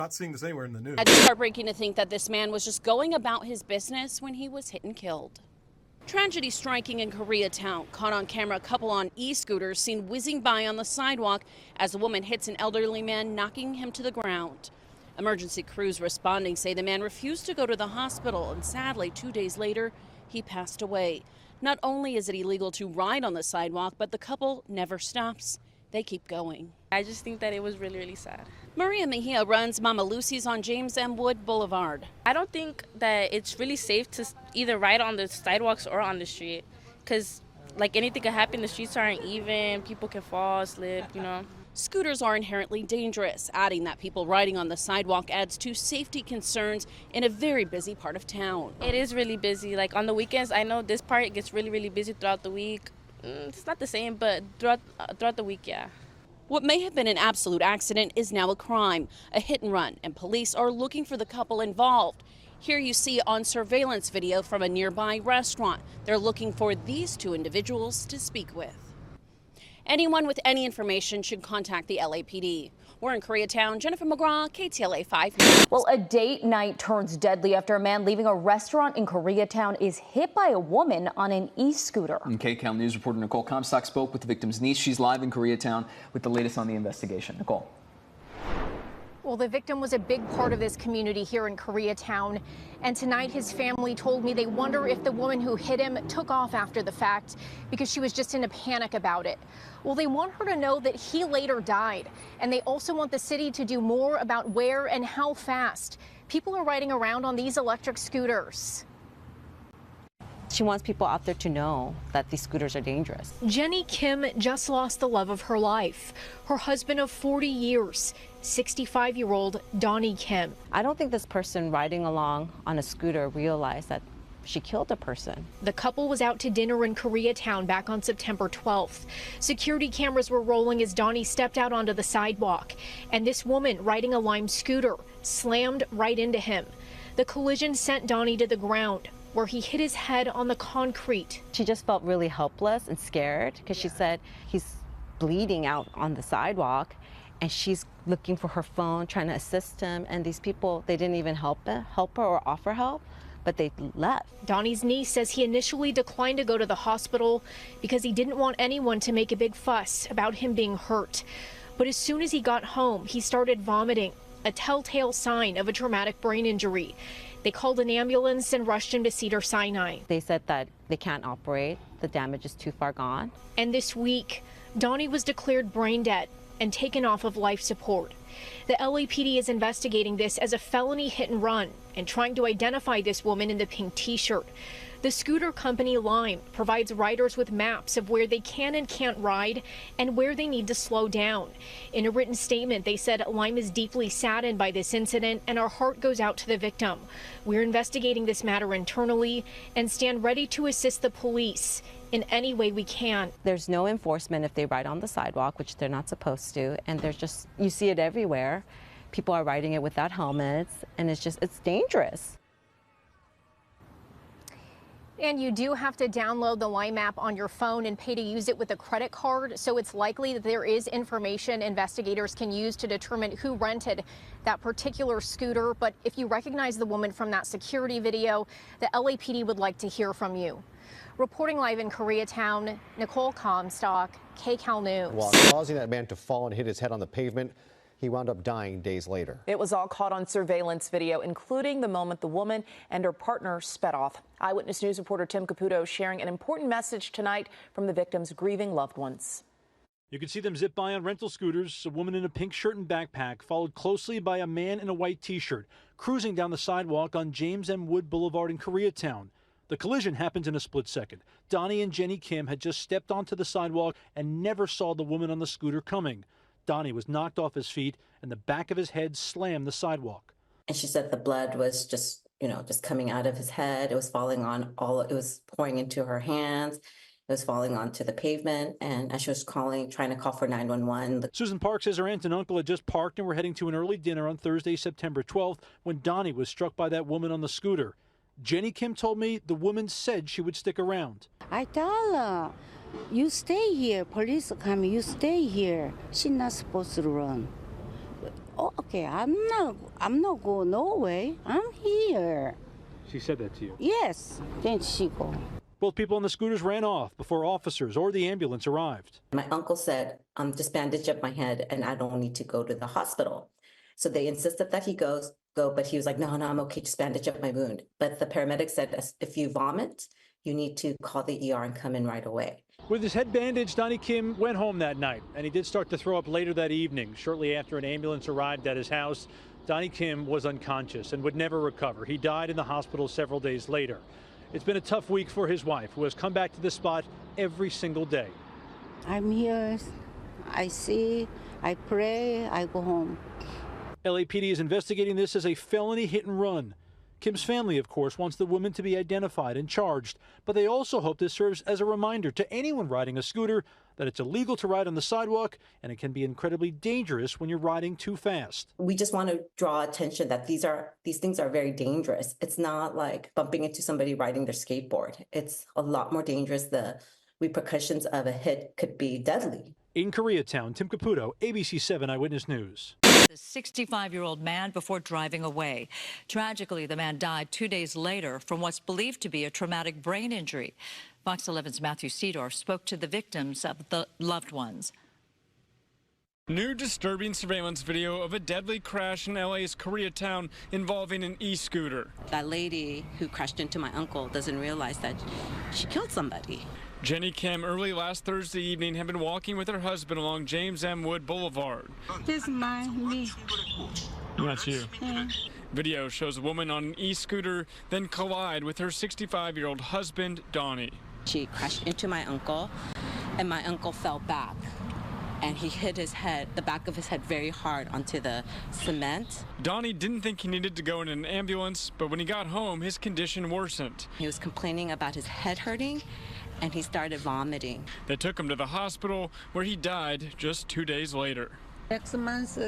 Not seeing this anywhere in the news. It's heartbreaking to think that this man was just going about his business when he was hit and killed. Tragedy striking in Koreatown. Caught on camera, a couple on e-scooters seen whizzing by on the sidewalk as a woman hits an elderly man, knocking him to the ground. Emergency crews responding say the man refused to go to the hospital, and sadly, 2 days later, he passed away. Not only is it illegal to ride on the sidewalk, but the couple never stops. They keep going. I just think that it was really, really sad. Maria Mejia runs Mama Lucy's on James M. Wood Boulevard. I don't think that it's really safe to either ride on the sidewalks or on the street, because like anything could happen. The streets aren't even, people can fall, slip, you know. Scooters are inherently dangerous, adding that people riding on the sidewalk adds to safety concerns in a very busy part of town. It is really busy. Like on the weekends, I know this part gets really, really busy throughout the week. It's not the same, but throughout the week, yeah. What may have been an absolute accident is now a crime, a hit and run, and police are looking for the couple involved. Here you see on surveillance video from a nearby restaurant. They're looking for these two individuals to speak with. Anyone with any information should contact the LAPD. We're in Koreatown. Jennifer McGraw, KTLA 5 News. Well, a date night turns deadly after a man leaving a restaurant in Koreatown is hit by a woman on an e-scooter. And Kcal News reporter Nicole Comstock spoke with the victim's niece. She's live in Koreatown with the latest on the investigation. Nicole. Well, the victim was a big part of this community here in Koreatown, and tonight his family told me they wonder if the woman who hit him took off after the fact because she was just in a panic about it. Well, they want her to know that he later died, and they also want the city to do more about where and how fast people are riding around on these electric scooters. She wants people out there to know that these scooters are dangerous. Jenny Kim just lost the love of her life, her husband of 40 years, 65-year-old Donnie Kim. I don't think this person riding along on a scooter realized that she killed a person. The couple was out to dinner in Koreatown back on September 12th. Security cameras were rolling as Donnie stepped out onto the sidewalk, and this woman riding a Lime scooter slammed right into him. The collision sent Donnie to the ground, where he hit his head on the concrete. She just felt really helpless and scared because she said he's bleeding out on the sidewalk, and she's looking for her phone, trying to assist him, and these people, they didn't even help her or offer help, but they left. Donnie's niece says he initially declined to go to the hospital because he didn't want anyone to make a big fuss about him being hurt. But as soon as he got home, he started vomiting, a telltale sign of a traumatic brain injury. They called an ambulance and rushed him to Cedars-Sinai. They said that they can't operate, the damage is too far gone. And this week, Donnie was declared brain dead and taken off of life support. The LAPD is investigating this as a felony hit and run and trying to identify this woman in the pink t-shirt. The scooter company Lime provides riders with maps of where they can and can't ride and where they need to slow down. In a written statement, they said Lime is deeply saddened by this incident and our heart goes out to the victim. We're investigating this matter internally and stand ready to assist the police in any way we can. There's no enforcement if they ride on the sidewalk, which they're not supposed to, and there's just, you see it everywhere. People are riding it without helmets, and it's dangerous. And you do have to download the Lime app on your phone and pay to use it with a credit card. So it's likely that there is information investigators can use to determine who rented that particular scooter. But if you recognize the woman from that security video, the LAPD would like to hear from you. Reporting live in Koreatown, Nicole Comstock, Kcal News. While causing that man to fall and hit his head on the pavement, he wound up dying days later. It was all caught on surveillance video, including the moment the woman and her partner sped off. Eyewitness News reporter Tim Caputo sharing an important message tonight from the victim's grieving loved ones. You can see them zip by on rental scooters. A woman in a pink shirt and backpack, followed closely by a man in a white T-shirt, cruising down the sidewalk on James M. Wood Boulevard in Koreatown. The collision happened in a split second. Donnie and Jenny Kim had just stepped onto the sidewalk and never saw the woman on the scooter coming. Donnie was knocked off his feet and the back of his head slammed the sidewalk. And she said the blood was just coming out of his head. It was falling on it was pouring into her hands. It was falling onto the pavement. And as she was trying to call for 911. Susan Park says her aunt and uncle had just parked and were heading to an early dinner on Thursday, September 12th, when Donnie was struck by that woman on the scooter. Jenny Kim told me the woman said she would stick around. I tell her, you stay here. Police come, you stay here. She's not supposed to run. Oh, okay, I'm not going nowhere. I'm here. She said that to you? Yes. Then she go. Both people on the scooters ran off before officers or the ambulance arrived. My uncle said, just bandage up my head and I don't need to go to the hospital. So they insisted that he go, but he was like, no, I'm okay, just bandage up my wound. But the paramedic said, if you vomit, you need to call the ER and come in right away. With his head bandaged, Donnie Kim went home that night, and he did start to throw up later that evening. Shortly after an ambulance arrived at his house, Donnie Kim was unconscious and would never recover. He died in the hospital several days later. It's been a tough week for his wife, who has come back to this spot every single day. I'm here. I see. I pray. I go home. LAPD is investigating this as a felony hit and run. Kim's family, of course, wants the woman to be identified and charged, but they also hope this serves as a reminder to anyone riding a scooter that it's illegal to ride on the sidewalk and it can be incredibly dangerous when you're riding too fast. We just want to draw attention that these things are very dangerous. It's not like bumping into somebody riding their skateboard. It's a lot more dangerous. The repercussions of a hit could be deadly. In Koreatown, Tim Caputo, ABC 7 Eyewitness News. The 65-year-old man before driving away. Tragically, the man died 2 days later from what's believed to be a traumatic brain injury. Fox 11's Matthew Seedorf spoke to the victims of the loved ones. New disturbing surveillance video of a deadly crash in LA's Koreatown involving an e-scooter. That lady who crashed into my uncle doesn't realize that she killed somebody. Jenny Kim early last Thursday evening had been walking with her husband along James M. Wood Boulevard. This is me. That's you. Yeah. Video shows a woman on an e-scooter then collide with her 65-year-old husband, Donnie. She crashed into my uncle, and my uncle fell back. And he hit his head, the back of his head, very hard onto the cement. Donnie didn't think he needed to go in an ambulance, but when he got home, his condition worsened. He was complaining about his head hurting, and he started vomiting. They took him to the hospital, where he died just 2 days later. Next month,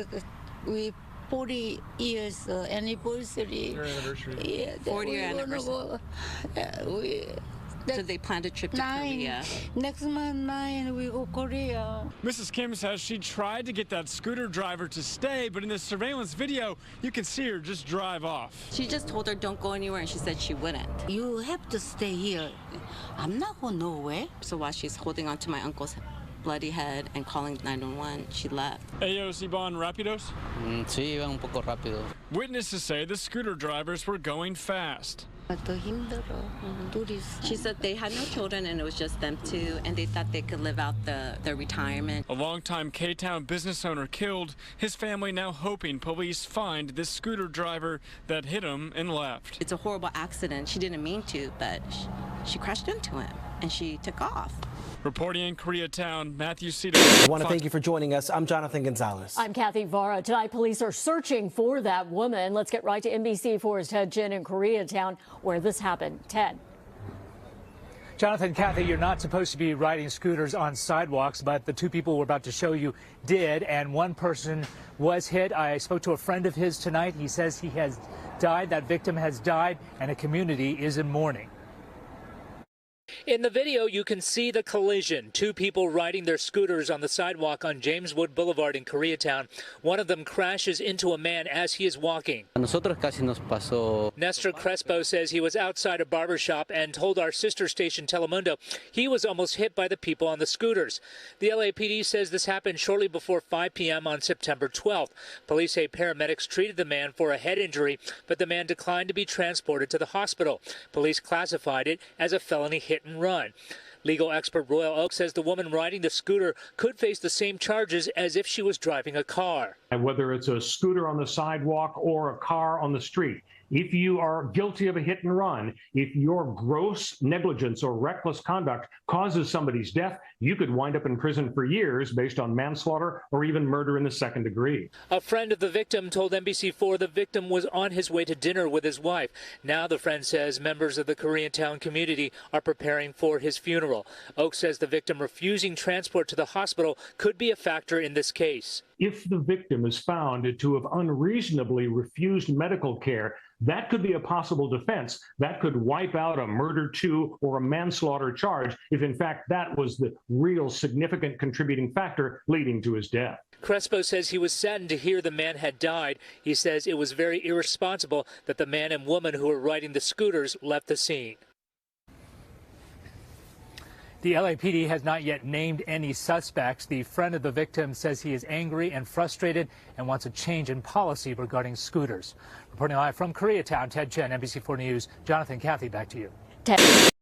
we 40 years anniversary. Your anniversary. Yeah, 40-year anniversary. So they planned a trip to Korea. Next month, 9, we go Korea. Mrs. Kim says she tried to get that scooter driver to stay, but in this surveillance video, you can see her just drive off. She just told her don't go anywhere, and she said she wouldn't. You have to stay here. I'm not going nowhere. So while she's holding on to my uncle's bloody head and calling 911, she left. Ellos iban rápidos? Sí, iban un poco rápido. Witnesses say the scooter drivers were going fast. She said they had no children and it was just them two, and they thought they could live out their retirement. A longtime K-Town business owner killed, his family now hoping police find this scooter driver that hit him and left. It's a horrible accident. She didn't mean to, but she crashed into him and she took off. Reporting in Koreatown, Matthew Seedorf. I want to thank you for joining us. I'm Jonathan Gonzalez. I'm Kathy Vara. Tonight, police are searching for that woman. Let's get right to NBC4's Ted Chin in Koreatown, where this happened. Ted. Jonathan, Kathy, you're not supposed to be riding scooters on sidewalks, but the two people we're about to show you did, and one person was hit. I spoke to a friend of his tonight. He says he has died. That victim has died, and a community is in mourning. In the video, you can see the collision. Two people riding their scooters on the sidewalk on James Wood Boulevard in Koreatown. One of them crashes into a man as he is walking. Nosotros casi nos pasó. Nestor Crespo says he was outside a barbershop and told our sister station Telemundo he was almost hit by the people on the scooters. The LAPD says this happened shortly before 5 p.m. on September 12th. Police say paramedics treated the man for a head injury, but the man declined to be transported to the hospital. Police classified it as a felony hit and run. Legal expert Royal Oak says the woman riding the scooter could face the same charges as if she was driving a car. And whether it's a scooter on the sidewalk or a car on the street, if you are guilty of a hit and run, if your gross negligence or reckless conduct causes somebody's death, you could wind up in prison for years based on manslaughter or even murder in the second degree. A friend of the victim told NBC4 the victim was on his way to dinner with his wife. Now the friend says members of the Koreatown community are preparing for his funeral. Oak says the victim refusing transport to the hospital could be a factor in this case. If the victim is found to have unreasonably refused medical care, that could be a possible defense. That could wipe out a murder or a manslaughter charge if, in fact, that was the real significant contributing factor leading to his death. Crespo says he was saddened to hear the man had died. He says it was very irresponsible that the man and woman who were riding the scooters left the scene. The LAPD has not yet named any suspects. The friend of the victim says he is angry and frustrated and wants a change in policy regarding scooters. Reporting live from Koreatown, Ted Chen, NBC4 News. Jonathan, Kathy, back to you. Ted.